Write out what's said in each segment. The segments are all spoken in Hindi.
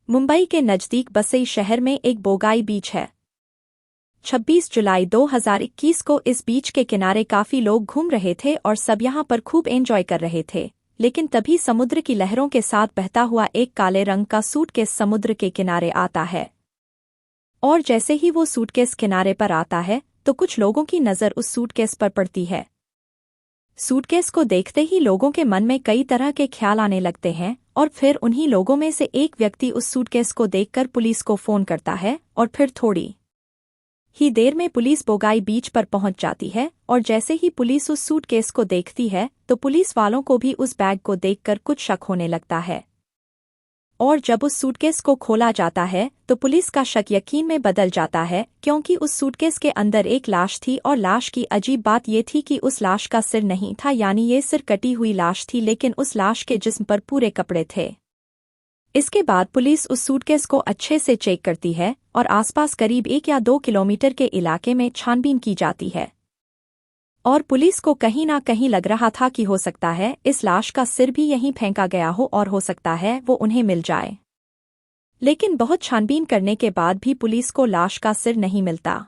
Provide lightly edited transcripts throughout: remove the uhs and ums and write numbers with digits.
मुंबई के नजदीक बसई शहर में एक बोगाई बीच है। 26 जुलाई 2021 को इस बीच के किनारे काफी लोग घूम रहे थे और सब यहां पर खूब एंजॉय कर रहे थे। लेकिन तभी समुद्र की लहरों के साथ बहता हुआ एक काले रंग का सूटकेस समुद्र के किनारे आता है। और जैसे ही वो सूटकेस किनारे पर आता है तो कुछ लोगों की नज़र उस सूटकेस पर पड़ती है। सूटकेस को देखते ही लोगों के मन में कई तरह के ख्याल आने लगते हैं और फिर उन्हीं लोगों में से एक व्यक्ति उस सूटकेस को देखकर पुलिस को फोन करता है और फिर थोड़ी ही देर में पुलिस बोगाई बीच पर पहुंच जाती है। और जैसे ही पुलिस उस सूटकेस को देखती है तो पुलिस वालों को भी उस बैग को देखकर कुछ शक होने लगता है। और जब उस सूटकेस को खोला जाता है तो पुलिस का शक यकीन में बदल जाता है, क्योंकि उस सूटकेस के अंदर एक लाश थी। और लाश की अजीब बात ये थी कि उस लाश का सिर नहीं था, यानी ये सिर कटी हुई लाश थी, लेकिन उस लाश के जिस्म पर पूरे कपड़े थे। इसके बाद पुलिस उस सूटकेस को अच्छे से चेक करती है और आसपास करीब 1 या 2 किलोमीटर के इलाके में छानबीन की जाती है। और पुलिस को कहीं ना कहीं लग रहा था कि हो सकता है इस लाश का सिर भी यहीं फेंका गया हो और हो सकता है वो उन्हें मिल जाए। लेकिन बहुत छानबीन करने के बाद भी पुलिस को लाश का सिर नहीं मिलता।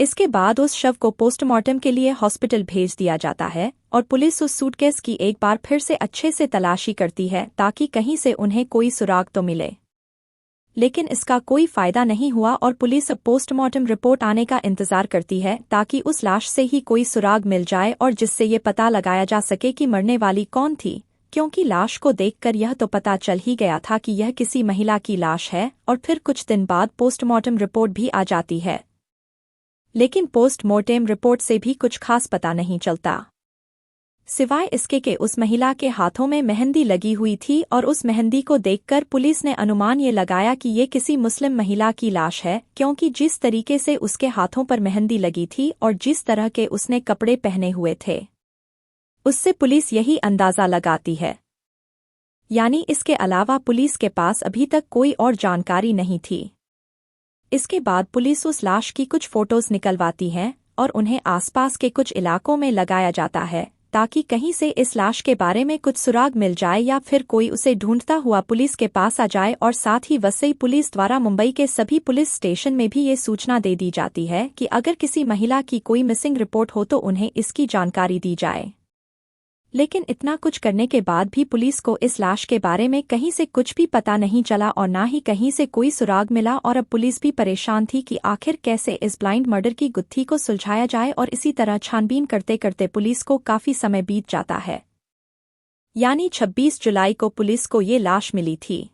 इसके बाद उस शव को पोस्टमार्टम के लिए हॉस्पिटल भेज दिया जाता है और पुलिस उस सूटकेस की एक बार फिर से अच्छे से तलाशी करती है ताकि कहीं से उन्हें कोई सुराग तो मिले। लेकिन इसका कोई फायदा नहीं हुआ और पुलिस अब पोस्टमार्टम रिपोर्ट आने का इंतजार करती है ताकि उस लाश से ही कोई सुराग मिल जाए और जिससे ये पता लगाया जा सके कि मरने वाली कौन थी, क्योंकि लाश को देखकर यह तो पता चल ही गया था कि यह किसी महिला की लाश है। और फिर कुछ दिन बाद पोस्टमार्टम रिपोर्ट भी आ जाती है, लेकिन पोस्टमार्टम रिपोर्ट से भी कुछ खास पता नहीं चलता, सिवाय इसके कि उस महिला के हाथों में मेहंदी लगी हुई थी। और उस मेहंदी को देखकर पुलिस ने अनुमान ये लगाया कि ये किसी मुस्लिम महिला की लाश है, क्योंकि जिस तरीके से उसके हाथों पर मेहंदी लगी थी और जिस तरह के उसने कपड़े पहने हुए थे, उससे पुलिस यही अंदाजा लगाती है। यानी इसके अलावा पुलिस के पास अभी तक कोई और जानकारी नहीं थी। इसके बाद पुलिस उस लाश की कुछ फोटोज निकलवाती है और उन्हें आसपास के कुछ इलाकों में लगाया जाता है ताकि कहीं से इस लाश के बारे में कुछ सुराग मिल जाए या फिर कोई उसे ढूंढता हुआ पुलिस के पास आ जाए। और साथ ही वसई पुलिस द्वारा मुंबई के सभी पुलिस स्टेशन में भी ये सूचना दे दी जाती है कि अगर किसी महिला की कोई मिसिंग रिपोर्ट हो तो उन्हें इसकी जानकारी दी जाए। लेकिन इतना कुछ करने के बाद भी पुलिस को इस लाश के बारे में कहीं से कुछ भी पता नहीं चला और ना ही कहीं से कोई सुराग मिला। और अब पुलिस भी परेशान थी कि आखिर कैसे इस ब्लाइंड मर्डर की गुत्थी को सुलझाया जाए। और इसी तरह छानबीन करते करते पुलिस को काफी समय बीत जाता है, यानी 26 जुलाई को पुलिस को ये लाश मिली थी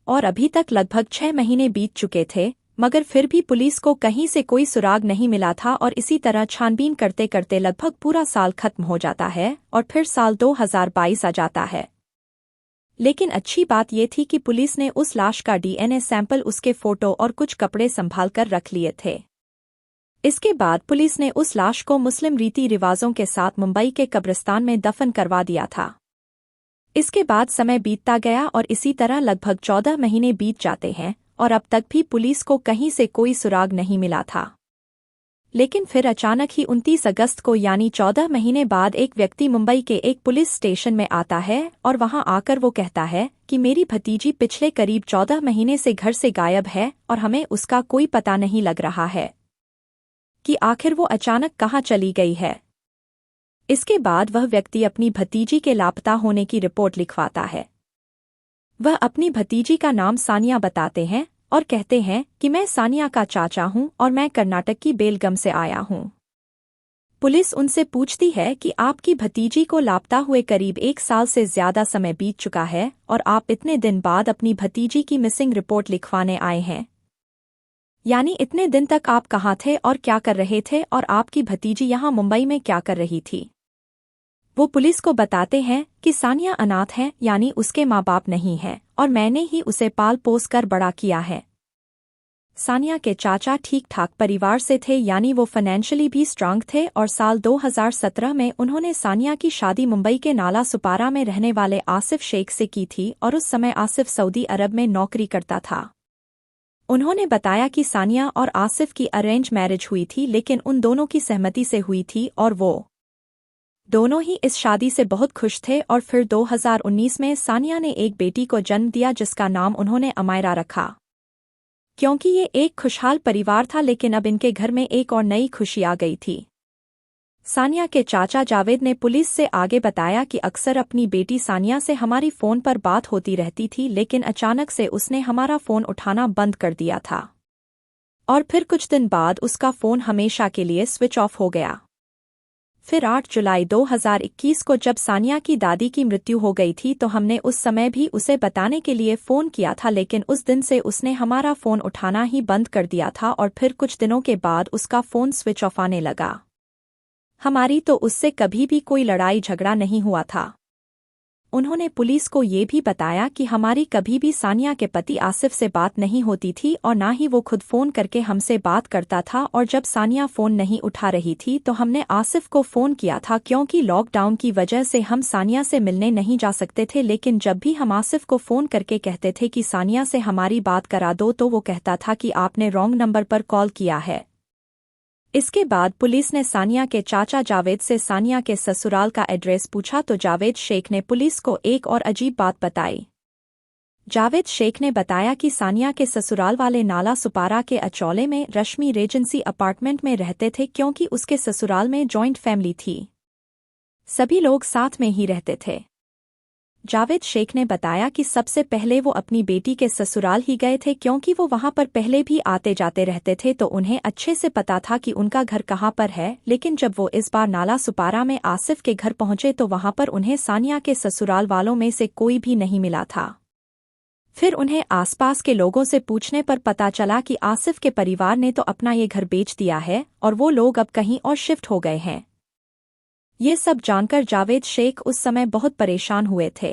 और अभी तक लगभग 6 महीने बीत चुके थे, मगर फिर भी पुलिस को कहीं से कोई सुराग नहीं मिला था। और इसी तरह छानबीन करते करते लगभग पूरा साल खत्म हो जाता है और फिर साल 2022 आ जाता है। लेकिन अच्छी बात ये थी कि पुलिस ने उस लाश का DNA सैंपल, उसके फोटो और कुछ कपड़े संभाल कर रख लिए थे। इसके बाद पुलिस ने उस लाश को मुस्लिम रीति रिवाजों के साथ मुंबई के कब्रिस्तान में दफन करवा दिया था। इसके बाद समय बीतता गया और इसी तरह लगभग 14 महीने बीत जाते हैं और अब तक भी पुलिस को कहीं से कोई सुराग नहीं मिला था। लेकिन फिर अचानक ही 29 अगस्त को, यानी 14 महीने बाद, एक व्यक्ति मुंबई के एक पुलिस स्टेशन में आता है और वहां आकर वो कहता है कि मेरी भतीजी पिछले करीब 14 महीने से घर से गायब है और हमें उसका कोई पता नहीं लग रहा है कि आखिर वो अचानक कहाँ चली गई है। इसके बाद वह व्यक्ति अपनी भतीजी के लापता होने की रिपोर्ट लिखवाता है। वह अपनी भतीजी का नाम सानिया बताते हैं और कहते हैं कि मैं सानिया का चाचा हूं और मैं कर्नाटक की बेलगम से आया हूं। पुलिस उनसे पूछती है कि आपकी भतीजी को लापता हुए करीब 1 साल से ज्यादा समय बीत चुका है और आप इतने दिन बाद अपनी भतीजी की मिसिंग रिपोर्ट लिखवाने आए हैं, यानी इतने दिन तक आप कहाँ थे और क्या कर रहे थे और आपकी भतीजी यहाँ मुंबई में क्या कर रही थी। वो पुलिस को बताते हैं कि सानिया अनाथ है, यानी उसके माँ बाप नहीं हैं और मैंने ही उसे पाल पोस कर बड़ा किया है। सानिया के चाचा ठीक ठाक परिवार से थे, यानी वो फाइनेंशियली भी स्ट्रांग थे और साल 2017 में उन्होंने सानिया की शादी मुंबई के नाला सुपारा में रहने वाले आसिफ शेख से की थी और उस समय आसिफ सऊदी अरब में नौकरी करता था। उन्होंने बताया कि सानिया और आसिफ की अरेंज मैरिज हुई थी, लेकिन उन दोनों की सहमति से हुई थी और वो दोनों ही इस शादी से बहुत खुश थे और फिर 2019 में सानिया ने एक बेटी को जन्म दिया जिसका नाम उन्होंने अमायरा रखा। क्योंकि ये एक खुशहाल परिवार था, लेकिन अब इनके घर में एक और नई खुशी आ गई थी। सानिया के चाचा जावेद ने पुलिस से आगे बताया कि अक्सर अपनी बेटी सानिया से हमारी फ़ोन पर बात होती रहती थी, लेकिन अचानक से उसने हमारा फ़ोन उठाना बंद कर दिया था और फिर कुछ दिन बाद उसका फ़ोन हमेशा के लिए स्विच ऑफ हो गया। फिर 8 जुलाई 2021 को जब सानिया की दादी की मृत्यु हो गई थी तो हमने उस समय भी उसे बताने के लिए फ़ोन किया था, लेकिन उस दिन से उसने हमारा फ़ोन उठाना ही बंद कर दिया था और फिर कुछ दिनों के बाद उसका फ़ोन स्विच ऑफ आने लगा। हमारी तो उससे कभी भी कोई लड़ाई झगड़ा नहीं हुआ था। उन्होंने पुलिस को ये भी बताया कि हमारी कभी भी सानिया के पति आसिफ से बात नहीं होती थी और ना ही वो खुद फ़ोन करके हमसे बात करता था, और जब सानिया फ़ोन नहीं उठा रही थी तो हमने आसिफ को फ़ोन किया था क्योंकि लॉकडाउन की वजह से हम सानिया से मिलने नहीं जा सकते थे। लेकिन जब भी हम आसिफ को फ़ोन करके कहते थे कि सानिया से हमारी बात करा दो तो वो कहता था कि आपने रॉन्ग नंबर पर कॉल किया है। इसके बाद पुलिस ने सानिया के चाचा जावेद से सानिया के ससुराल का एड्रेस पूछा तो जावेद शेख ने पुलिस को एक और अजीब बात बताई। जावेद शेख ने बताया कि सानिया के ससुराल वाले नाला सुपारा के अचौले में रश्मि रेजेंसी अपार्टमेंट में रहते थे क्योंकि उसके ससुराल में जॉइंट फैमिली थी, सभी लोग साथ में ही रहते थे। जावेद शेख ने बताया कि सबसे पहले वो अपनी बेटी के ससुराल ही गए थे क्योंकि वो वहां पर पहले भी आते जाते रहते थे तो उन्हें अच्छे से पता था कि उनका घर कहाँ पर है। लेकिन जब वो इस बार नाला सुपारा में आसिफ के घर पहुंचे तो वहां पर उन्हें सानिया के ससुराल वालों में से कोई भी नहीं मिला था। फिर उन्हें आसपास के लोगों से पूछने पर पता चला कि आसिफ के परिवार ने तो अपना ये घर बेच दिया है और वो लोग अब कहीं और शिफ्ट हो गए हैं। ये सब जानकर जावेद शेख उस समय बहुत परेशान हुए थे।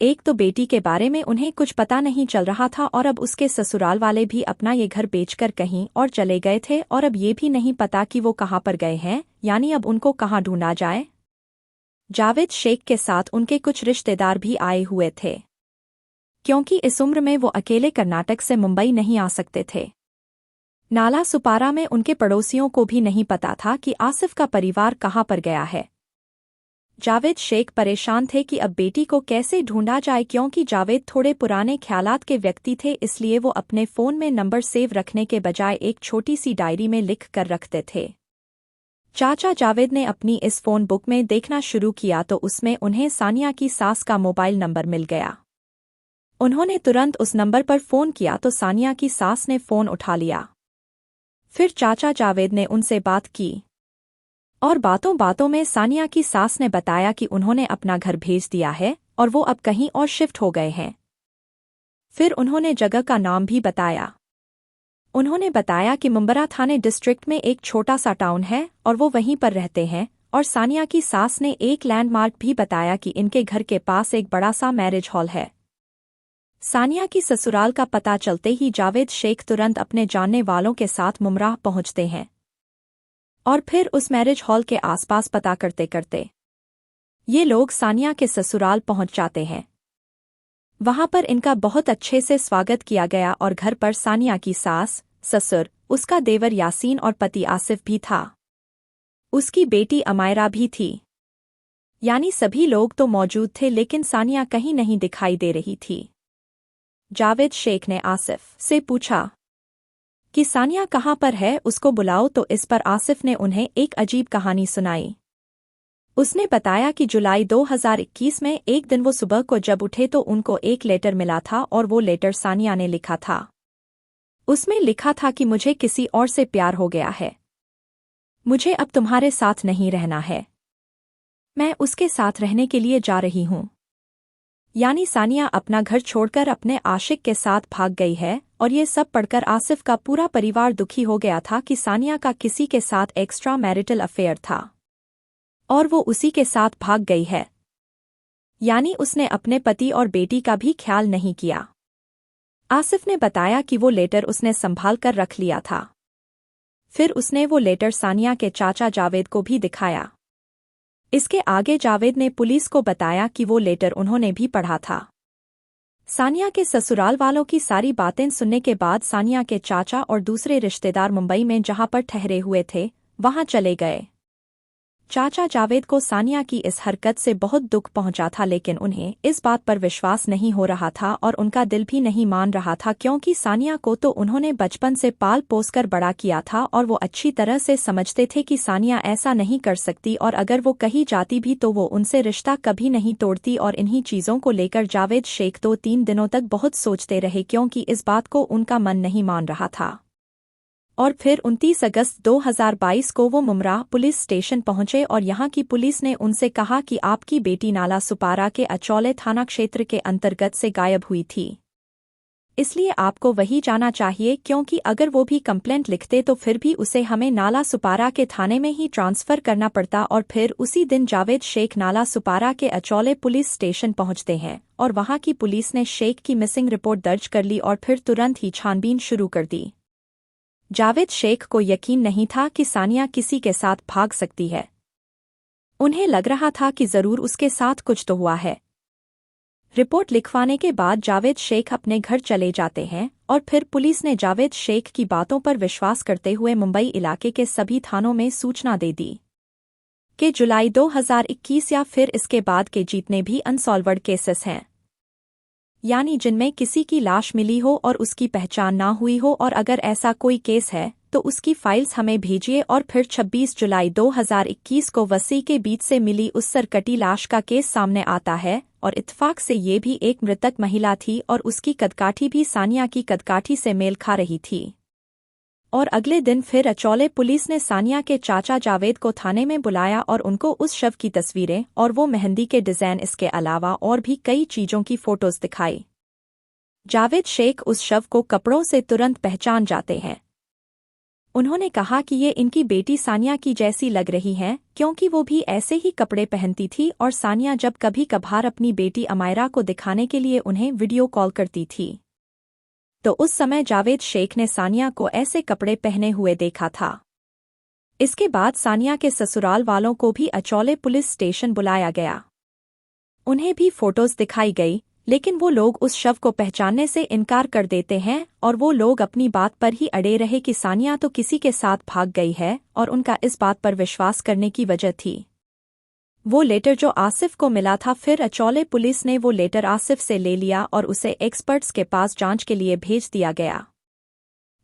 एक तो बेटी के बारे में उन्हें कुछ पता नहीं चल रहा था और अब उसके ससुराल वाले भी अपना ये घर बेचकर कहीं और चले गए थे और अब ये भी नहीं पता कि वो कहाँ पर गए हैं, यानी अब उनको कहाँ ढूंढा जाए। जावेद शेख के साथ उनके कुछ रिश्तेदार भी आए हुए थे क्योंकि इस उम्र में वो अकेले कर्नाटक से मुंबई नहीं आ सकते थे। नाला सुपारा में उनके पड़ोसियों को भी नहीं पता था कि आसिफ का परिवार कहाँ पर गया है। जावेद शेख परेशान थे कि अब बेटी को कैसे ढूंढा जाए क्योंकि जावेद थोड़े पुराने ख्यालात के व्यक्ति थे, इसलिए वो अपने फ़ोन में नंबर सेव रखने के बजाय एक छोटी सी डायरी में लिख कर रखते थे। चाचा जावेद ने अपनी इस फ़ोन बुक में देखना शुरू किया तो उसमें उन्हें सानिया की सास का मोबाइल नंबर मिल गया। उन्होंने तुरंत उस नंबर पर फ़ोन किया तो सानिया की सास ने फ़ोन उठा लिया। फिर चाचा जावेद ने उनसे बात की और बातों बातों में सानिया की सास ने बताया कि उन्होंने अपना घर भेज दिया है और वो अब कहीं और शिफ्ट हो गए हैं। फिर उन्होंने जगह का नाम भी बताया। उन्होंने बताया कि मुंबरा थाने डिस्ट्रिक्ट में एक छोटा सा टाउन है और वो वहीं पर रहते हैं, और सानिया की सास ने एक लैंडमार्क भी बताया कि इनके घर के पास एक बड़ा सा मैरिज हॉल है। सानिया की ससुराल का पता चलते ही जावेद शेख तुरंत अपने जानने वालों के साथ मुमराह पहुंचते हैं और फिर उस मैरिज हॉल के आसपास पता करते करते ये लोग सानिया के ससुराल पहुंच जाते हैं। वहां पर इनका बहुत अच्छे से स्वागत किया गया और घर पर सानिया की सास, ससुर, उसका देवर यासीन और पति आसिफ भी था। उसकी बेटी अमायरा भी थी। यानी सभी लोग तो मौजूद थे, लेकिन सानिया कहीं नहीं दिखाई दे रही थी। जावेद शेख ने आसिफ से पूछा कि सानिया कहाँ पर है, उसको बुलाओ, तो इस पर आसिफ ने उन्हें एक अजीब कहानी सुनाई। उसने बताया कि जुलाई 2021 में एक दिन वो सुबह को जब उठे तो उनको एक लेटर मिला था और वो लेटर सानिया ने लिखा था। उसमें लिखा था कि मुझे किसी और से प्यार हो गया है, मुझे अब तुम्हारे साथ नहीं रहना है, मैं उसके साथ रहने के लिए जा रही हूँ। यानी सानिया अपना घर छोड़कर अपने आशिक के साथ भाग गई है। और ये सब पढ़कर आसिफ का पूरा परिवार दुखी हो गया था कि सानिया का किसी के साथ एक्स्ट्रा मैरिटल अफेयर था और वो उसी के साथ भाग गई है। यानी उसने अपने पति और बेटी का भी ख्याल नहीं किया। आसिफ ने बताया कि वो लेटर उसने संभाल कर रख लिया था। फिर उसने वो लेटर सानिया के चाचा जावेद को भी दिखाया। इसके आगे जावेद ने पुलिस को बताया कि वो लेटर उन्होंने भी पढ़ा था। सानिया के ससुराल वालों की सारी बातें सुनने के बाद सानिया के चाचा और दूसरे रिश्तेदार मुंबई में जहां पर ठहरे हुए थे वहां चले गए। चाचा जावेद को सानिया की इस हरकत से बहुत दुख पहुंचा था, लेकिन उन्हें इस बात पर विश्वास नहीं हो रहा था और उनका दिल भी नहीं मान रहा था, क्योंकि सानिया को तो उन्होंने बचपन से पाल पोस कर बड़ा किया था और वो अच्छी तरह से समझते थे कि सानिया ऐसा नहीं कर सकती और अगर वो कहीं जाती भी तो वो उनसे रिश्ता कभी नहीं तोड़ती। और इन्हीं चीज़ों को लेकर जावेद शेख 2-3 दिनों तक बहुत सोचते रहे, क्योंकि इस बात को उनका मन नहीं मान रहा था। और फिर 29 अगस्त 2022 को वो मुमराह पुलिस स्टेशन पहुंचे और यहां की पुलिस ने उनसे कहा कि आपकी बेटी नाला सुपारा के अचौले थाना क्षेत्र के अंतर्गत से गायब हुई थी, इसलिए आपको वही जाना चाहिए, क्योंकि अगर वो भी कंप्लेंट लिखते तो फिर भी उसे हमें नाला सुपारा के थाने में ही ट्रांसफर करना पड़ता। और फिर उसी दिन जावेद शेख नाला सुपारा के अचौले पुलिस स्टेशन पहुंचते हैं और वहां की पुलिस ने शेख की मिसिंग रिपोर्ट दर्ज कर ली और फिर तुरंत ही छानबीन शुरू कर दी। जावेद शेख को यकीन नहीं था कि सानिया किसी के साथ भाग सकती है। उन्हें लग रहा था कि जरूर उसके साथ कुछ तो हुआ है। रिपोर्ट लिखवाने के बाद जावेद शेख अपने घर चले जाते हैं और फिर पुलिस ने जावेद शेख की बातों पर विश्वास करते हुए मुंबई इलाके के सभी थानों में सूचना दे दी कि जुलाई 2021 या फिर इसके बाद के जितने भी अनसॉल्वर्ड केसेस हैं, यानी जिनमें किसी की लाश मिली हो और उसकी पहचान ना हुई हो, और अगर ऐसा कोई केस है तो उसकी फाइल्स हमें भेजिए। और फिर 26 जुलाई 2021 को वसी के बीच से मिली उस सरकटी लाश का केस सामने आता है और इत्तेफाक से ये भी एक मृतक महिला थी और उसकी कदकाठी भी सानिया की कदकाठी से मेल खा रही थी। और अगले दिन फिर अचौले पुलिस ने सानिया के चाचा जावेद को थाने में बुलाया और उनको उस शव की तस्वीरें और वो मेहंदी के डिज़ाइन, इसके अलावा और भी कई चीज़ों की फोटोज दिखाई। जावेद शेख उस शव को कपड़ों से तुरंत पहचान जाते हैं। उन्होंने कहा कि ये इनकी बेटी सानिया की जैसी लग रही हैं, क्योंकि वो भी ऐसे ही कपड़े पहनती थी और सानिया जब कभी कभार अपनी बेटी अमायरा को दिखाने के लिए उन्हें वीडियो कॉल करती थी तो उस समय जावेद शेख ने सानिया को ऐसे कपड़े पहने हुए देखा था। इसके बाद सानिया के ससुराल वालों को भी अचौले पुलिस स्टेशन बुलाया गया। उन्हें भी फोटोज दिखाई गई, लेकिन वो लोग उस शव को पहचानने से इनकार कर देते हैं और वो लोग अपनी बात पर ही अड़े रहे कि सानिया तो किसी के साथ भाग गई है। और उनका इस बात पर विश्वास करने की वजह थी वो लेटर जो आसिफ को मिला था। फिर अचौले पुलिस ने वो लेटर आसिफ से ले लिया और उसे एक्सपर्ट्स के पास जांच के लिए भेज दिया गया।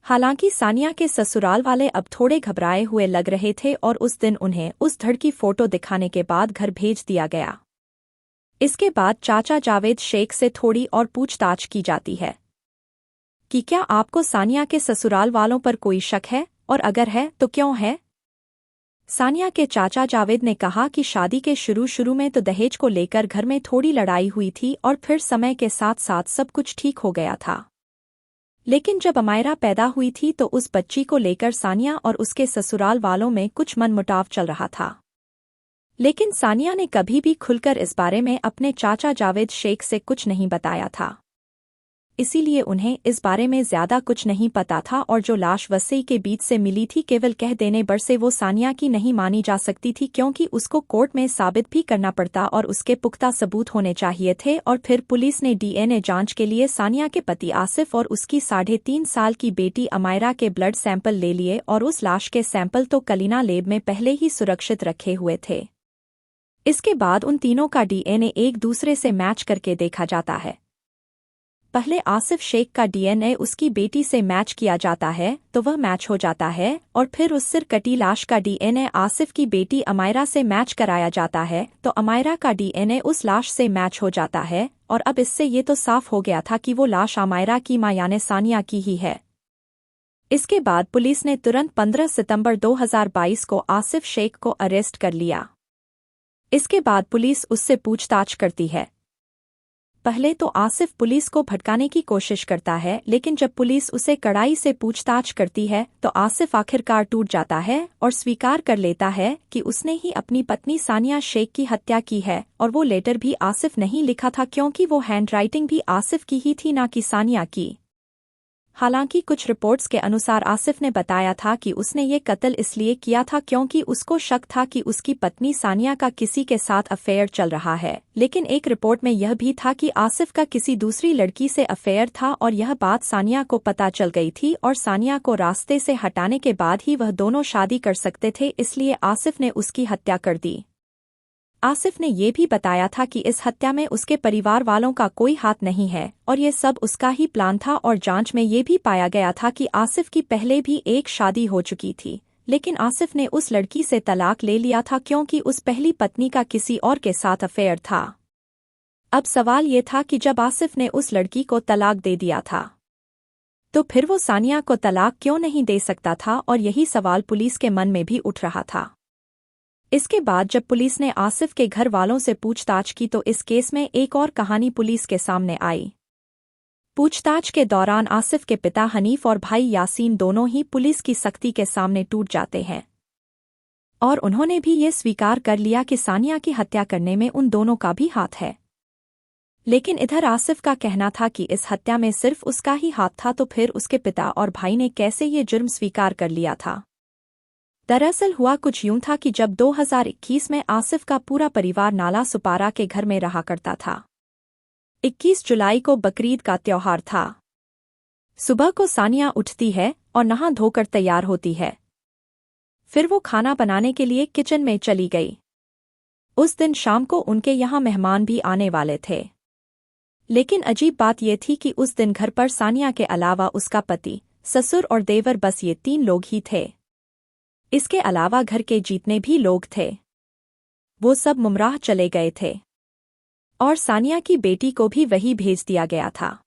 हालांकि सानिया के ससुराल वाले अब थोड़े घबराए हुए लग रहे थे और उस दिन उन्हें उस धड़ की फोटो दिखाने के बाद घर भेज दिया गया। इसके बाद चाचा जावेद शेख से थोड़ी और पूछताछ की जाती है कि क्या आपको सानिया के ससुराल वालों पर कोई शक है, और अगर है तो क्यों है। सानिया के चाचा जावेद ने कहा कि शादी के शुरू में तो दहेज को लेकर घर में थोड़ी लड़ाई हुई थी और फिर समय के साथ साथ सब कुछ ठीक हो गया था, लेकिन जब अमायरा पैदा हुई थी तो उस बच्ची को लेकर सानिया और उसके ससुराल वालों में कुछ मनमुटाव चल रहा था। लेकिन सानिया ने कभी भी खुलकर इस बारे में अपने चाचा जावेद शेख से कुछ नहीं बताया था, इसीलिए उन्हें इस बारे में ज्यादा कुछ नहीं पता था। और जो लाश वसी के बीच से मिली थी, केवल कह देने पर से वो सानिया की नहीं मानी जा सकती थी, क्योंकि उसको कोर्ट में साबित भी करना पड़ता और उसके पुख्ता सबूत होने चाहिए थे। और फिर पुलिस ने डीएनए जांच के लिए सानिया के पति आसिफ और उसकी 3.5 साल की बेटी अमायरा के ब्लड सैंपल ले लिए और उस लाश के सैंपल तो कलीना लैब में पहले ही सुरक्षित रखे हुए थे। इसके बाद उन तीनों का डीएनए एक दूसरे से मैच करके देखा जाता है। पहले आसिफ शेख का डीएनए उसकी बेटी से मैच किया जाता है तो वह मैच हो जाता है, और फिर उस सिरकटी लाश का डीएनए आसिफ की बेटी अमायरा से मैच कराया जाता है तो अमायरा का डीएनए उस लाश से मैच हो जाता है। और अब इससे ये तो साफ हो गया था कि वो लाश अमायरा की मां यानी सानिया की ही है। इसके बाद पुलिस ने तुरंत 15 सितंबर 2022 को आसिफ शेख को अरेस्ट कर लिया। इसके बाद पुलिस उससे पूछताछ करती है। पहले तो आसिफ पुलिस को भटकाने की कोशिश करता है, लेकिन जब पुलिस उसे कड़ाई से पूछताछ करती है तो आसिफ आखिरकार टूट जाता है और स्वीकार कर लेता है कि उसने ही अपनी पत्नी सानिया शेख की हत्या की है। और वो लेटर भी आसिफ नहीं लिखा था, क्योंकि वो हैंडराइटिंग भी आसिफ की ही थी, ना कि सानिया की। हालांकि कुछ रिपोर्ट्स के अनुसार आसिफ ने बताया था कि उसने ये कत्ल इसलिए किया था क्योंकि उसको शक था कि उसकी पत्नी सानिया का किसी के साथ अफेयर चल रहा है, लेकिन एक रिपोर्ट में यह भी था कि आसिफ का किसी दूसरी लड़की से अफेयर था और यह बात सानिया को पता चल गई थी और सानिया को रास्ते से हटाने के बाद ही वह दोनों शादी कर सकते थे, इसलिए आसिफ ने उसकी हत्या कर दी। आसिफ ने ये भी बताया था कि इस हत्या में उसके परिवार वालों का कोई हाथ नहीं है और ये सब उसका ही प्लान था और जांच में ये भी पाया गया था कि आसिफ की पहले भी एक शादी हो चुकी थी, लेकिन आसिफ ने उस लड़की से तलाक ले लिया था क्योंकि उस पहली पत्नी का किसी और के साथ अफेयर था। अब सवाल ये था कि जब आसिफ ने उस लड़की को तलाक दे दिया था तो फिर वो सानिया को तलाक क्यों नहीं दे सकता था, और यही सवाल पुलिस के मन में भी उठ रहा था। इसके बाद जब पुलिस ने आसिफ के घर वालों से पूछताछ की तो इस केस में एक और कहानी पुलिस के सामने आई। पूछताछ के दौरान आसिफ के पिता हनीफ और भाई यासीन दोनों ही पुलिस की सख्ती के सामने टूट जाते हैं और उन्होंने भी ये स्वीकार कर लिया कि सानिया की हत्या करने में उन दोनों का भी हाथ है। लेकिन इधर आसिफ का कहना था कि इस हत्या में सिर्फ उसका ही हाथ था, तो फिर उसके पिता और भाई ने कैसे ये जुर्म स्वीकार कर लिया था। दरअसल हुआ कुछ यूं था कि जब 2021 में आसिफ का पूरा परिवार नाला सुपारा के घर में रहा करता था। 21 जुलाई को बकरीद का त्योहार था। सुबह को सानिया उठती है और नहा धोकर तैयार होती है। फिर वो खाना बनाने के लिए किचन में चली गई। उस दिन शाम को उनके यहाँ मेहमान भी आने वाले थे, लेकिन अजीब बात यह थी कि उस दिन घर पर सानिया के अलावा उसका पति, ससुर और देवर, बस ये 3 लोग ही थे। इसके अलावा घर के जितने भी लोग थे वो सब मुमराह चले गए थे और सानिया की बेटी को भी वही भेज दिया गया था।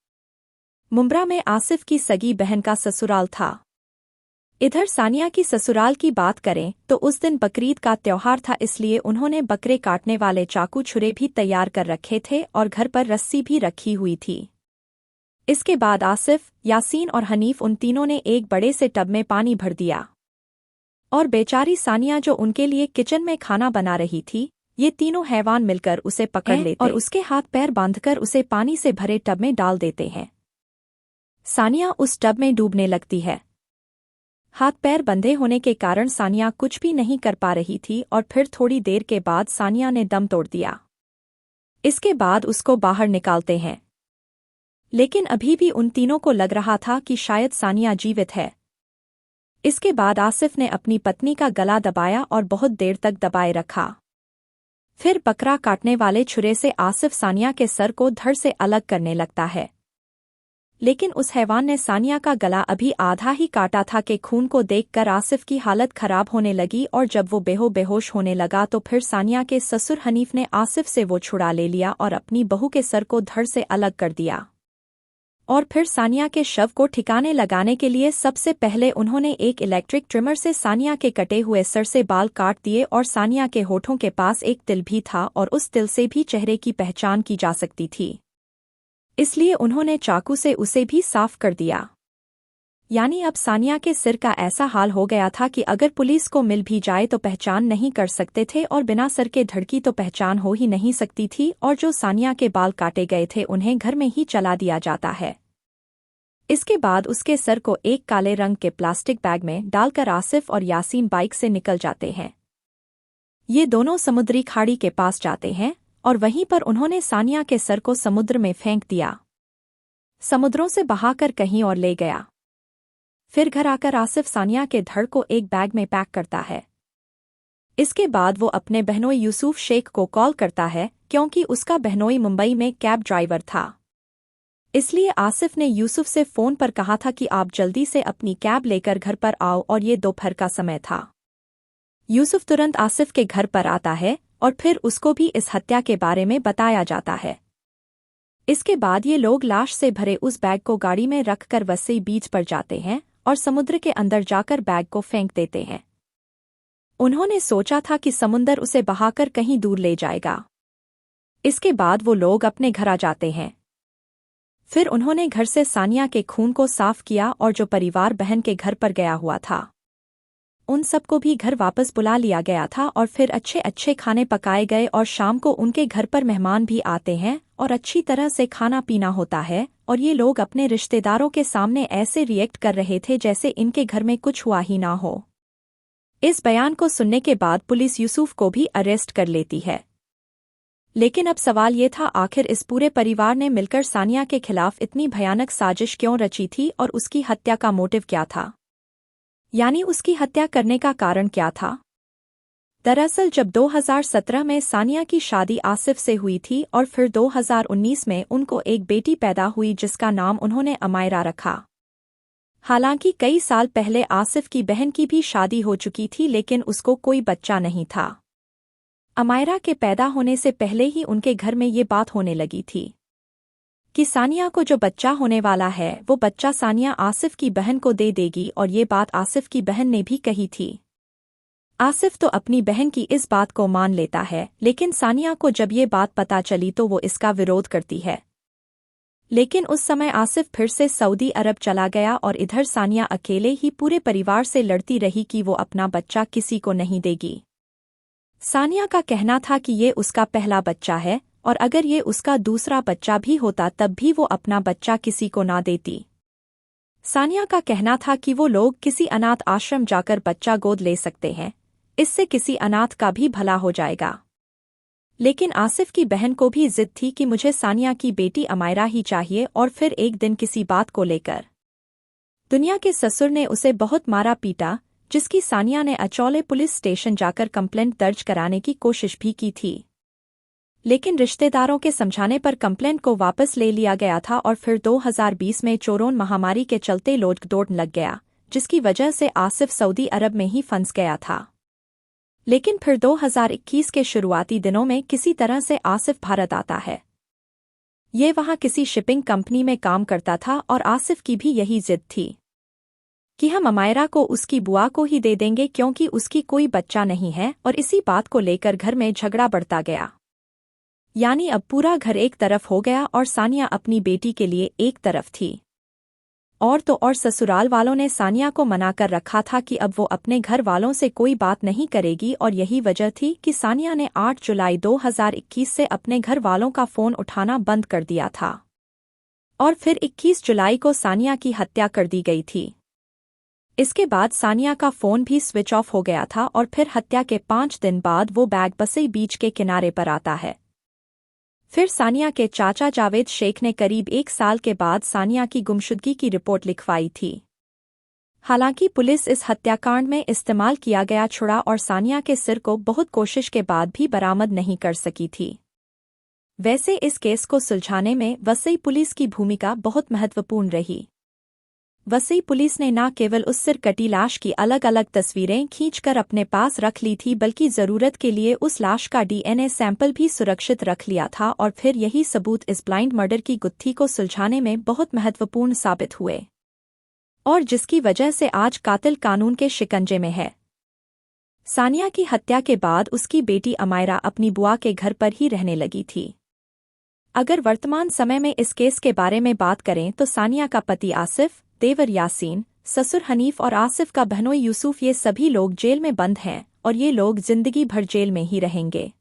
मुमरा में आसिफ की सगी बहन का ससुराल था। इधर सानिया की ससुराल की बात करें तो उस दिन बकरीद का त्योहार था, इसलिए उन्होंने बकरे काटने वाले चाकू छुरे भी तैयार कर रखे थे और घर पर रस्सी भी रखी हुई थी। इसके बाद आसिफ, यासीन और हनीफ उन तीनों ने एक बड़े से टब में पानी भर दिया और बेचारी सानिया जो उनके लिए किचन में खाना बना रही थी, ये तीनों हैवान मिलकर उसे पकड़ लेते और उसके हाथ पैर बांधकर उसे पानी से भरे टब में डाल देते हैं। सानिया उस टब में डूबने लगती है। हाथ पैर बंधे होने के कारण सानिया कुछ भी नहीं कर पा रही थी और फिर थोड़ी देर के बाद सानिया ने दम तोड़ दिया। इसके बाद उसको बाहर निकालते हैं, लेकिन अभी भी उन तीनों को लग रहा था कि शायद सानिया जीवित है। इसके बाद आसिफ ने अपनी पत्नी का गला दबाया और बहुत देर तक दबाए रखा। फिर बकरा काटने वाले छुरे से आसिफ सानिया के सर को धड़ से अलग करने लगता है, लेकिन उस हैवान ने सानिया का गला अभी आधा ही काटा था कि खून को देखकर आसिफ की हालत खराब होने लगी और जब वो बेहोश होने लगा तो फिर सानिया के ससुर हनीफ ने आसिफ से वो छुड़ा ले लिया और अपनी बहू के सर को धड़ से अलग कर दिया। और फिर सानिया के शव को ठिकाने लगाने के लिए सबसे पहले उन्होंने एक इलेक्ट्रिक ट्रिमर से सानिया के कटे हुए सर से बाल काट दिए और सानिया के होठों के पास एक तिल भी था और उस तिल से भी चेहरे की पहचान की जा सकती थी, इसलिए उन्होंने चाकू से उसे भी साफ कर दिया। यानी अब सानिया के सिर का ऐसा हाल हो गया था कि अगर पुलिस को मिल भी जाए तो पहचान नहीं कर सकते थे और बिना सर के धड़ की तो पहचान हो ही नहीं सकती थी, और जो सानिया के बाल काटे गए थे उन्हें घर में ही चला दिया जाता है। इसके बाद उसके सर को एक काले रंग के प्लास्टिक बैग में डालकर आसिफ और यासीन बाइक से निकल जाते हैं। ये दोनों समुद्री खाड़ी के पास जाते हैं और वहीं पर उन्होंने सानिया के सर को समुद्र में फेंक दिया। समुद्रों से बहाकर कहीं और ले गया। फिर घर आकर आसिफ सानिया के धड़ को एक बैग में पैक करता है। इसके बाद वो अपने बहनोई यूसुफ शेख को कॉल करता है क्योंकि उसका बहनोई मुंबई में कैब ड्राइवर था। इसलिए आसिफ ने यूसुफ से फ़ोन पर कहा था कि आप जल्दी से अपनी कैब लेकर घर पर आओ, और ये दोपहर का समय था। यूसुफ तुरंत आसिफ के घर पर आता है और फिर उसको भी इस हत्या के बारे में बताया जाता है। इसके बाद ये लोग लाश से भरे उस बैग को गाड़ी में रखकर वसई बीच पर जाते हैं और समुद्र के अंदर जाकर बैग को फेंक देते हैं। उन्होंने सोचा था कि समुंदर उसे बहाकर कहीं दूर ले जाएगा। इसके बाद वो लोग अपने घर आ जाते हैं। फिर उन्होंने घर से सानिया के खून को साफ किया और जो परिवार बहन के घर पर गया हुआ था उन सबको भी घर वापस बुला लिया गया था और फिर अच्छे अच्छे खाने पकाए गए और शाम को उनके घर पर मेहमान भी आते हैं और अच्छी तरह से खाना पीना होता है और ये लोग अपने रिश्तेदारों के सामने ऐसे रिएक्ट कर रहे थे जैसे इनके घर में कुछ हुआ ही ना हो। इस बयान को सुनने के बाद पुलिस यूसुफ को भी अरेस्ट कर लेती है। लेकिन अब सवाल ये था, आखिर इस पूरे परिवार ने मिलकर सानिया के खिलाफ इतनी भयानक साजिश क्यों रची थी और उसकी हत्या का मोटिव क्या था? यानी उसकी हत्या करने का कारण क्या था? दरअसल जब 2017 में सानिया की शादी आसिफ से हुई थी और फिर 2019 में उनको एक बेटी पैदा हुई जिसका नाम उन्होंने अमायरा रखा। हालांकि कई साल पहले आसिफ की बहन की भी शादी हो चुकी थी लेकिन उसको कोई बच्चा नहीं था। अमायरा के पैदा होने से पहले ही उनके घर में ये बात होने लगी थी कि सानिया को जो बच्चा होने वाला है वो बच्चा सानिया आसिफ की बहन को दे देगी, और ये बात आसिफ की बहन ने भी कही थी। आसिफ तो अपनी बहन की इस बात को मान लेता है, लेकिन सानिया को जब ये बात पता चली तो वो इसका विरोध करती है। लेकिन उस समय आसिफ फिर से सऊदी अरब चला गया और इधर सानिया अकेले ही पूरे परिवार से लड़ती रही कि वो अपना बच्चा किसी को नहीं देगी। सानिया का कहना था कि ये उसका पहला बच्चा है और अगर ये उसका दूसरा बच्चा भी होता तब भी वो अपना बच्चा किसी को ना देती। सानिया का कहना था कि वो लोग किसी अनाथ आश्रम जाकर बच्चा गोद ले सकते हैं, इससे किसी अनाथ का भी भला हो जाएगा। लेकिन आसिफ की बहन को भी जिद थी कि मुझे सानिया की बेटी अमायरा ही चाहिए, और फिर एक दिन किसी बात को लेकर दुनिया के ससुर ने उसे बहुत मारा पीटा, जिसकी सानिया ने अचौले पुलिस स्टेशन जाकर कंप्लेंट दर्ज कराने की कोशिश भी की थी। लेकिन रिश्तेदारों के समझाने पर कंप्लेंट को वापस ले लिया गया था और फिर 2020 में कोरोना महामारी के चलते लॉकडाउन लग गया, जिसकी वजह से आसिफ सऊदी अरब में ही फंस गया था। लेकिन फिर 2021 के शुरुआती दिनों में किसी तरह से आसिफ भारत आता है। ये वहाँ किसी शिपिंग कंपनी में काम करता था और आसिफ की भी यही जिद थी कि हम अमायरा को उसकी बुआ को ही दे देंगे क्योंकि उसकी कोई बच्चा नहीं है, और इसी बात को लेकर घर में झगड़ा बढ़ता गया। यानी अब पूरा घर एक तरफ हो गया और सानिया अपनी बेटी के लिए एक तरफ थी। और तो और ससुराल वालों ने सानिया को मना कर रखा था कि अब वो अपने घर वालों से कोई बात नहीं करेगी, और यही वजह थी कि सानिया ने 8 जुलाई 2021 से अपने घर वालों का फ़ोन उठाना बंद कर दिया था। और फिर 21 जुलाई को सानिया की हत्या कर दी गई थी। इसके बाद सानिया का फ़ोन भी स्विच ऑफ हो गया था और फिर हत्या के 5 दिन बाद वो बैगबसई बीच के किनारे पर आता है। फिर सानिया के चाचा जावेद शेख ने करीब 1 साल के बाद सानिया की गुमशुदगी की रिपोर्ट लिखवाई थी। हालांकि पुलिस इस हत्याकांड में इस्तेमाल किया गया छुरा और सानिया के सिर को बहुत कोशिश के बाद भी बरामद नहीं कर सकी थी। वैसे इस केस को सुलझाने में वसई पुलिस की भूमिका बहुत महत्वपूर्ण रही। वसई पुलिस ने न केवल उस सिर कटी लाश की अलग अलग तस्वीरें खींचकर अपने पास रख ली थी, बल्कि जरूरत के लिए उस लाश का डीएनए सैंपल भी सुरक्षित रख लिया था, और फिर यही सबूत इस ब्लाइंड मर्डर की गुत्थी को सुलझाने में बहुत महत्वपूर्ण साबित हुए, और जिसकी वजह से आज कातिल कानून के शिकंजे में है। सानिया की हत्या के बाद उसकी बेटी अमायरा अपनी बुआ के घर पर ही रहने लगी थी। अगर वर्तमान समय में इस केस के बारे में बात करें तो सानिया का पति आसिफ, देवर यासीन, ससुर हनीफ और आसिफ का बहनोई यूसुफ, ये सभी लोग जेल में बंद हैं और ये लोग जिंदगी भर जेल में ही रहेंगे।